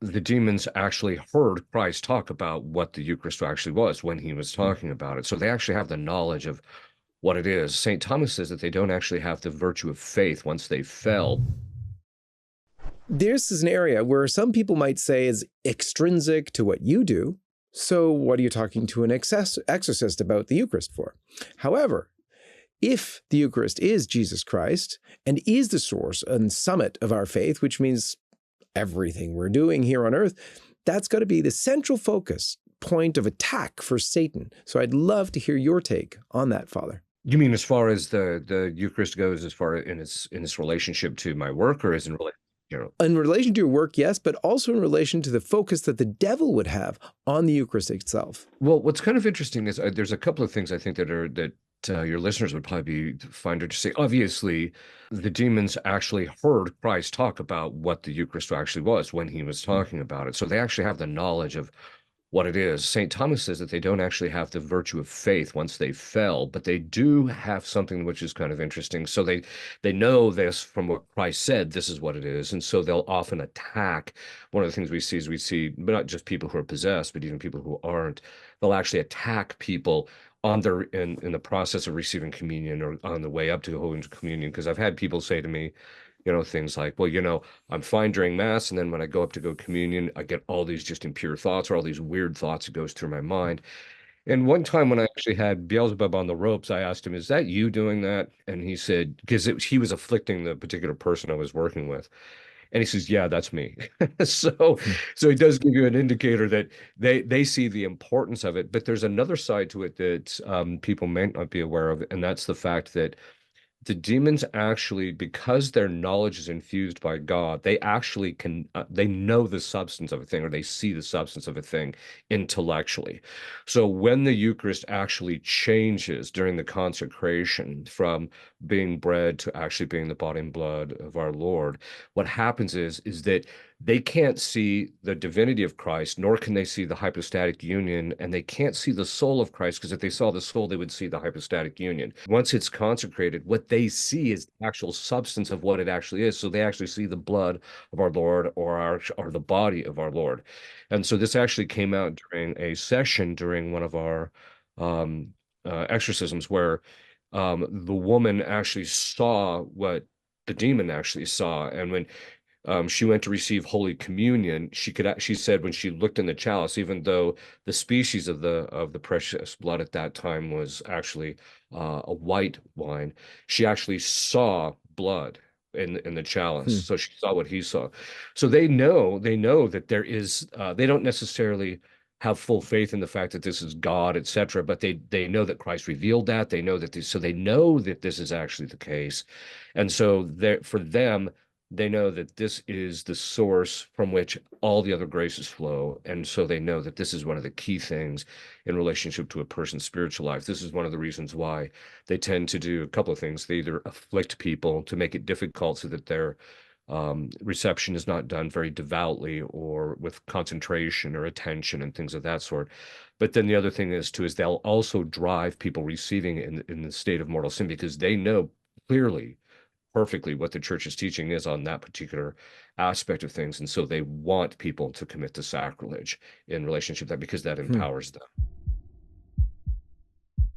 the demons actually heard Christ talk about what the Eucharist actually was when he was talking about it. So they actually have the knowledge of what it is. St. Thomas says that they don't actually have the virtue of faith once they fell. This is an area where some people might say is extrinsic to what you do. So what are you talking to an exorcist about the Eucharist for? However, if the Eucharist is Jesus Christ and is the source and summit of our faith, which means everything we're doing here on earth, that's got to be the central focus point of attack for Satan. So I'd love to hear your take on that, Father. You mean as far as the Eucharist goes, as far in its relationship to my work, or is in relation, you know? In relation to your work, yes, but also in relation to the focus that the devil would have on the Eucharist itself. Well, what's kind of interesting is there's a couple of things I think that your listeners would probably find interesting. Obviously, the demons actually heard Christ talk about what the Eucharist actually was when he was talking about it. So they actually have the knowledge of what it is. St. Thomas says that they don't actually have the virtue of faith once they fell, but they do have something which is kind of interesting. So they know this from what Christ said, this is what it is. And so they'll often attack. One of the things we see is but not just people who are possessed, but even people who aren't. They'll actually attack people on their in the process of receiving communion or on the way up to Holy Communion. Because I've had people say to me, things like, well, I'm fine during Mass, and then when I go up to go communion, I get all these just impure thoughts or all these weird thoughts that goes through my mind. And one time when I actually had Beelzebub on the ropes, I asked him, is that you doing that? And he said, because he was afflicting the particular person I was working with. And he says, yeah, that's me. So, so it does give you an indicator that they see the importance of it. But there's another side to it that people may not be aware of, and that's the fact that the demons actually, because their knowledge is infused by God, they actually they know the substance of a thing, or they see the substance of a thing intellectually. So when the Eucharist actually changes during the consecration from being bread to actually being the body and blood of our Lord, what happens is that they can't see the divinity of Christ, nor can they see the hypostatic union, and they can't see the soul of Christ, because if they saw the soul, they would see the hypostatic union. Once it's consecrated, what they see is the actual substance of what it actually is. So they actually see the blood of our Lord, or the body of our Lord. And so this actually came out during a session during one of our exorcisms, where the woman actually saw what the demon actually saw. And when she went to receive Holy Communion, she said when she looked in the chalice, even though the species of the precious blood at that time was actually a white wine, she actually saw blood in the chalice. So she saw what he saw. So they know that there is they don't necessarily have full faith in the fact that this is God, etc., but they know that Christ revealed that. They know that they know that this is actually the case. And so for them, they know that this is the source from which all the other graces flow. And so they know that this is one of the key things in relationship to a person's spiritual life. This is one of the reasons why they tend to do a couple of things. They either afflict people to make it difficult so that their reception is not done very devoutly or with concentration or attention and things of that sort. But then the other thing is they'll also drive people receiving in the state of mortal sin, because they know clearly, perfectly what the church's teaching is on that particular aspect of things. And so they want people to commit the sacrilege in relationship to that, because that empowers them.